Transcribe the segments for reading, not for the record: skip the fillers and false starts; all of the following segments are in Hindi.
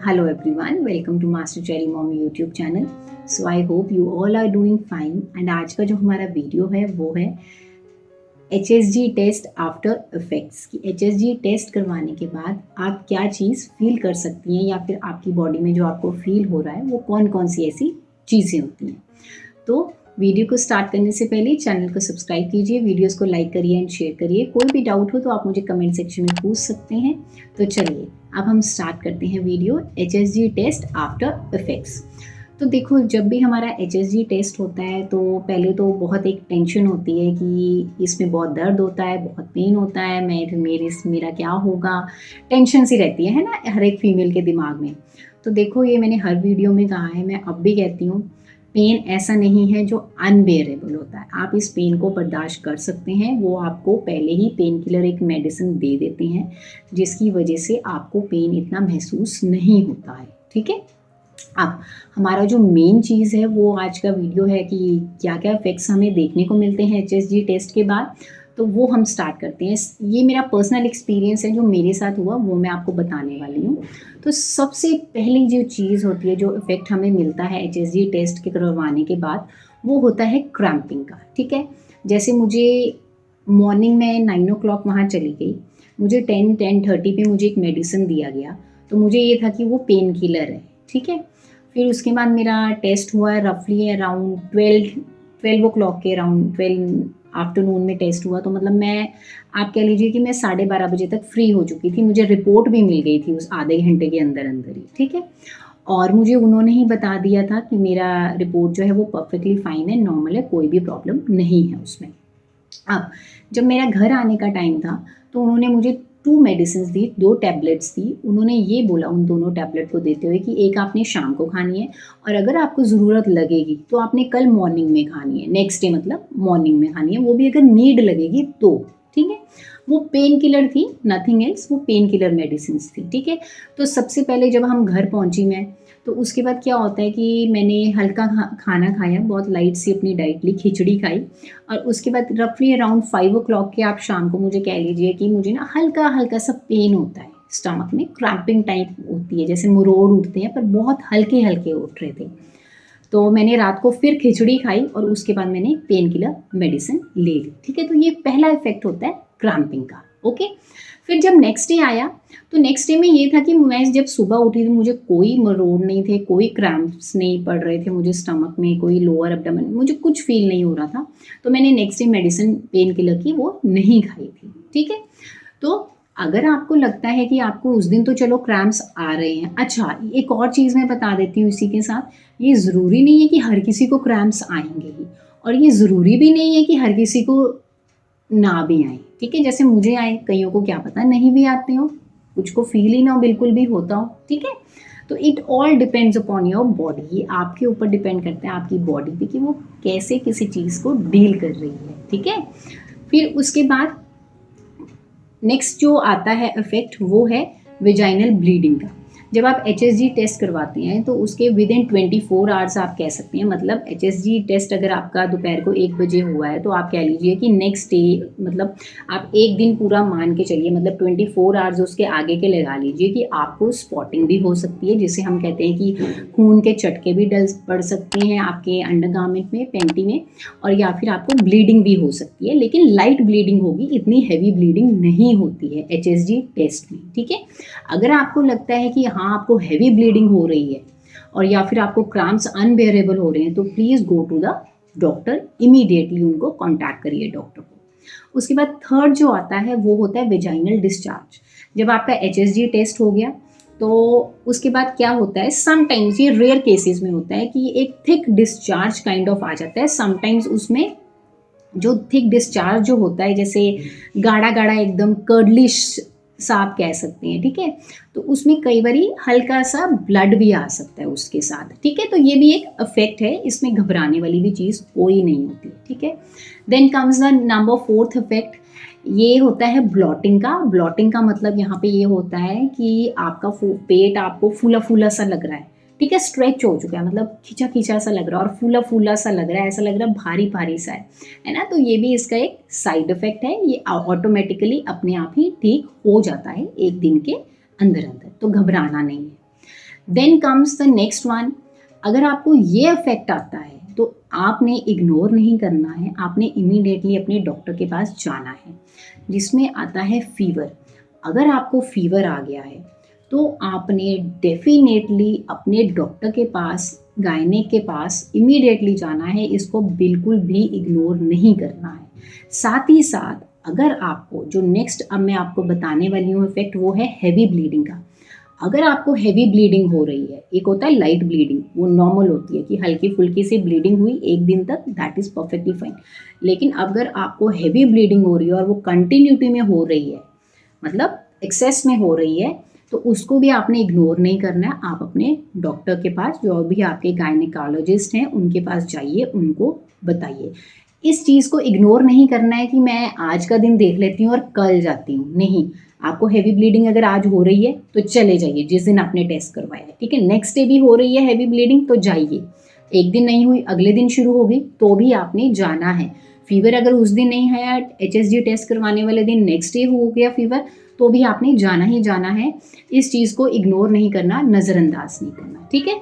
Hello everyone, welcome to Master Cherry Mommy YouTube channel. So I hope you all are doing fine. And आज का जो हमारा वीडियो है वो है HSG टेस्ट आफ्टर इफेक्ट्स की HSG टेस्ट करवाने के बाद आप क्या चीज़ फील कर सकती हैं या फिर आपकी बॉडी में जो आपको फील हो रहा है वो कौन कौन सी ऐसी चीज़ें होती हैं। तो वीडियो को स्टार्ट करने से पहले चैनल को सब्सक्राइब कीजिए, वीडियोस को लाइक करिए एंड शेयर करिए। कोई भी डाउट हो तो आप मुझे कमेंट सेक्शन में पूछ सकते हैं। तो चलिए अब हम स्टार्ट करते हैं video HSG test after effects. तो देखो, जब भी हमारा HSG टेस्ट होता है तो पहले तो बहुत एक टेंशन होती है कि इसमें बहुत दर्द होता है, बहुत पेन होता है, मेरा क्या होगा, टेंशन सी रहती है ना हर एक फीमेल के दिमाग में। तो देखो, ये मैंने हर वीडियो में कहा है, मैं अब भी कहती हूँ, पेन ऐसा नहीं है जो अनबेरेबल होता है। आप इस पेन को बर्दाश्त कर सकते हैं। वो आपको पहले ही पेन किलर एक मेडिसिन दे देते हैं जिसकी वजह से आपको पेन इतना महसूस नहीं होता है। ठीक है। अब हमारा जो मेन चीज़ है वो आज का वीडियो है कि क्या क्या इफेक्ट्स हमें देखने को मिलते हैं HSG टेस्ट के बाद। तो वो हम स्टार्ट करते हैं। ये मेरा पर्सनल एक्सपीरियंस है, जो मेरे साथ हुआ वो मैं आपको बताने वाली हूँ। तो सबसे पहली जो चीज़ होती है, जो इफ़ेक्ट हमें मिलता है HSG टेस्ट के करवाने के बाद, वो होता है क्रैम्पिंग का। ठीक है। जैसे मुझे मॉर्निंग में 9 o'clock वहाँ चली गई, मुझे 10-10:30 पे मुझे एक मेडिसिन दिया गया। तो मुझे ये था कि वो पेन किलर है। ठीक है। फिर उसके बाद मेरा टेस्ट हुआ रफली अराउंड 12 o'clock के अराउंड 12 आफ्टरनून में टेस्ट हुआ। तो मतलब मैं, आप कह लीजिए कि मैं 12:30 बजे तक फ्री हो चुकी थी। मुझे रिपोर्ट भी मिल गई थी उस आधे घंटे के अंदर अंदर ही। ठीक है। और मुझे उन्होंने ही बता दिया था कि मेरा रिपोर्ट जो है वो परफेक्टली फाइन है, नॉर्मल है, कोई भी प्रॉब्लम नहीं है उसमें। अब जब मेरा घर आने का टाइम था तो उन्होंने मुझे 2 मेडिसिन्स दी, 2 टैबलेट्स दी। उन्होंने ये बोला उन दोनों टैबलेट को देते हुए कि एक आपने शाम को खानी है और अगर आपको ज़रूरत लगेगी तो आपने कल मॉर्निंग में खानी है, नेक्स्ट डे मतलब मॉर्निंग में खानी है, वो भी अगर नीड लगेगी तो। ठीक है। वो पेन किलर थी, नथिंग एल्स, वो पेन किलर मेडिसिन्स थी। ठीक है। तो सबसे पहले जब हम घर पहुंची मैं, तो उसके बाद क्या होता है कि मैंने हल्का खाना खाया, बहुत लाइट सी अपनी डाइट ली, खिचड़ी खाई। और उसके बाद रफली अराउंड 5 o'clock के आप शाम को मुझे कह लीजिए कि मुझे ना हल्का हल्का सा पेन होता है स्टमक में, क्रैम्पिंग टाइप होती है, जैसे मुरोड़ उठते हैं पर बहुत हल्के हल्के उठ रहे थे। तो मैंने रात को फिर खिचड़ी खाई और उसके बाद मैंने पेन किलर मेडिसिन ले ली। ठीक है। तो ये पहला इफेक्ट होता है क्रैम्पिंग का। ओके। फिर जब नेक्स्ट डे आया तो नेक्स्ट डे में ये था कि मैं जब सुबह उठी तो मुझे कोई मरोड़ नहीं थे, कोई क्रैम्प्स नहीं पड़ रहे थे मुझे स्टमक में, कोई लोअर एब्डोमेन, मुझे कुछ फील नहीं हो रहा था। तो मैंने next day medicine pain killer की वो नहीं खाई थी। ठीक है। तो अगर आपको लगता है कि आपको उस दिन तो चलो क्रैम्प्स आ रहे हैं, अच्छा एक और चीज़ मैं बता देती हूँ इसी के साथ, ये ज़रूरी नहीं है कि हर किसी को क्रैम्प्स आएंगे ही, और ये ज़रूरी भी नहीं है कि हर किसी को ना भी आए। ठीक है। जैसे मुझे आए, कईयों को क्या पता नहीं भी आते हो, कुछ को फील ही ना हो, बिल्कुल भी होता हो। ठीक है। तो it all depends upon your body, ये आपके ऊपर डिपेंड करता है, आपकी बॉडी पे, कि वो कैसे किसी चीज़ को डील कर रही है। ठीक है। फिर उसके बाद नेक्स्ट जो आता है इफेक्ट वो है वेजाइनल ब्लीडिंग का। जब आप HSG टेस्ट करवाते हैं तो उसके विद इन 24 आवर्स आप कह सकते हैं, मतलब HSG टेस्ट अगर आपका दोपहर को 1 बजे हुआ है तो आप कह लीजिए कि नेक्स्ट डे, मतलब आप एक दिन पूरा मान के चलिए, मतलब 24 आवर्स उसके आगे के लगा लीजिए कि आपको स्पॉटिंग भी हो सकती है, जिसे हम कहते हैं कि खून के चटके भी डल पड़ सकते हैं आपके अंडरगारमेंट में, पेंटी में, और या फिर आपको ब्लीडिंग भी हो सकती है, लेकिन लाइट ब्लीडिंग होगी, इतनी हैवी ब्लीडिंग नहीं होती है HSG टेस्ट में। ठीक है। अगर आपको लगता है कि हाँ आपको हैवी ब्लीडिंग हो रही है और या फिर आपको क्रैम्प्स अनबेरेबल हो रहे हैं तो please go to the doctor, immediately उनको कॉन्टैक्ट करिए डॉक्टर को। उसके बाद थर्ड जो आता है वो होता है वेजाइनल डिस्चार्ज। जब आपका HSG टेस्ट हो गया तो उसके बाद क्या होता है, समटाइम्स, ये रेयर केसेस में होता है कि एक थिक डिस्चार्ज काइंड ऑफ आ जाता है। समटाइम्स उसमें जो थिक डिस्चार्ज जो होता है, जैसे गाढ़ा गाढ़ा एकदम कर्डलिश सा आप कह सकते हैं। ठीक है। तो उसमें कई बारी हल्का सा ब्लड भी आ सकता है उसके साथ। ठीक है। तो ये भी एक इफेक्ट है, इसमें घबराने वाली भी चीज़ कोई नहीं होती। ठीक है। Then comes the number 4th effect, ये होता है ब्लॉटिंग का। ब्लॉटिंग का मतलब यहाँ पे ये होता है कि आपका पेट आपको फूला फूला सा लग रहा है। ठीक है। स्ट्रेच हो चुका है, मतलब खींचा खींचा सा लग रहा है और फूला फूला सा लग रहा है, ऐसा लग रहा है भारी भारी सा है ना। तो ये भी इसका एक साइड इफेक्ट है, ये ऑटोमेटिकली अपने आप ही ठीक हो जाता है एक दिन के अंदर अंदर, तो घबराना नहीं है। Then comes the next one. अगर आपको ये इफेक्ट आता है तो आपने इग्नोर नहीं करना है, आपने इमीडिएटली अपने डॉक्टर के पास जाना है। जिसमें आता है फीवर। अगर आपको फीवर आ गया है तो आपने डेफिनेटली अपने डॉक्टर के पास, गायनेक के पास इमीडिएटली जाना है। इसको बिल्कुल भी इग्नोर नहीं करना है। साथ ही साथ अगर आपको जो नेक्स्ट अब मैं आपको बताने वाली हूँ इफेक्ट, वो है हैवी ब्लीडिंग का। अगर आपको हैवी ब्लीडिंग हो रही है, एक होता है लाइट ब्लीडिंग, वो नॉर्मल होती है कि हल्की फुल्की सी ब्लीडिंग हुई एक दिन तक, दैट इज़ परफेक्टली फाइन। लेकिन अगर आपको हैवी ब्लीडिंग हो रही है और वो कंटिन्यूटी में हो रही है, मतलब एक्सेस में हो रही है, तो उसको भी आपने इग्नोर नहीं करना है। आप अपने डॉक्टर के पास, जो भी आपके गायनेकोलॉजिस्ट हैं उनके पास जाइए, उनको बताइए। इस चीज़ को इग्नोर नहीं करना है कि मैं आज का दिन देख लेती हूँ और कल जाती हूँ, नहीं। आपको हैवी ब्लीडिंग अगर आज हो रही है तो चले जाइए जिस दिन आपने टेस्ट करवाया है, ठीक है। नेक्स्ट डे भी हो रही है हैवी ब्लीडिंग तो जाइए। एक दिन नहीं हुई, अगले दिन शुरू होगी तो भी आपने जाना है। फीवर अगर उस दिन नहीं है, HSG टेस्ट करवाने वाले दिन नेक्स्ट डे हो गया फीवर, तो भी आपने जाना ही जाना है। इस चीज़ को इग्नोर नहीं करना, नज़रअंदाज नहीं करना, ठीक है।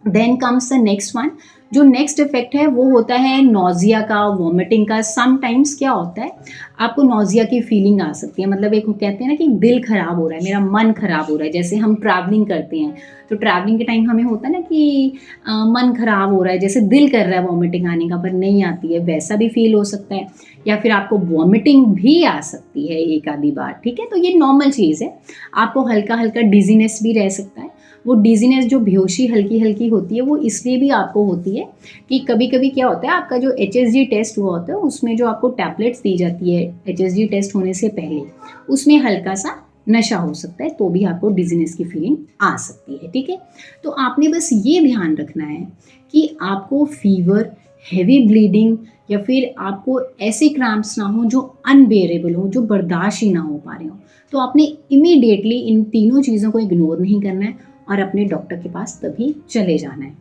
Then comes the next one. जो नेक्स्ट इफेक्ट है वो होता है नोजिया का, वॉमिटिंग का। समटाइम्स क्या होता है, आपको नोजिया की फीलिंग आ सकती है। मतलब एक कहते हैं ना कि दिल खराब हो रहा है, मेरा मन खराब हो रहा है। जैसे हम ट्रैवलिंग करते हैं तो ट्रैवलिंग के टाइम हमें होता है ना कि मन खराब हो रहा है, जैसे दिल कर रहा है वॉमिटिंग आने का पर नहीं आती है, वैसा भी फील हो सकता है। या फिर आपको वॉमिटिंग भी आ सकती है एक आधी बार, ठीक है। तो ये नॉर्मल चीज़ है। आपको हल्का हल्का डिजीनेस भी रह सकता है। वो डिजीनेस, जो बेहोशी हल्की हल्की होती है, वो इसलिए भी आपको होती है कि कभी कभी क्या होता है, आपका जो HSG टेस्ट हुआ होता है उसमें जो आपको टैबलेट्स दी जाती है HSG टेस्ट होने से पहले, उसमें हल्का सा नशा हो सकता है, तो भी आपको डिजीनेस की फीलिंग आ सकती है, ठीक है। तो आपने बस ये ध्यान रखना है कि आपको फीवर, हैवी ब्लीडिंग या फिर आपको ऐसे क्रैम्प्स ना हो जो अनबेरेबल हो, जो बर्दाश्त ही ना हो पा रहे हो, तो आपने इमीडिएटली इन तीनों चीज़ों को इग्नोर नहीं करना है और अपने डॉक्टर के पास तभी चले जाना है।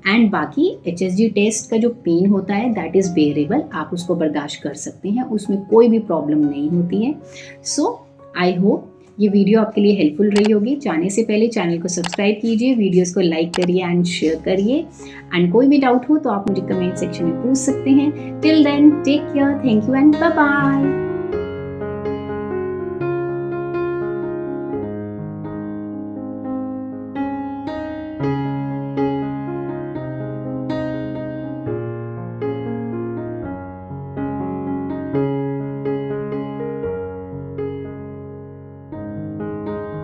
एंड बाकी HSG टेस्ट का जो पेन होता है दैट इज़ बेरेबल, आप उसको बर्दाश्त कर सकते हैं, उसमें कोई भी प्रॉब्लम नहीं होती है। सो आई होप ये वीडियो आपके लिए हेल्पफुल रही होगी। जाने से पहले चैनल को सब्सक्राइब कीजिए, वीडियोस को लाइक करिए एंड शेयर करिए। एंड कोई भी डाउट हो तो आप मुझे कमेंट सेक्शन में पूछ सकते हैं। Till then take care, thank you and bye bye.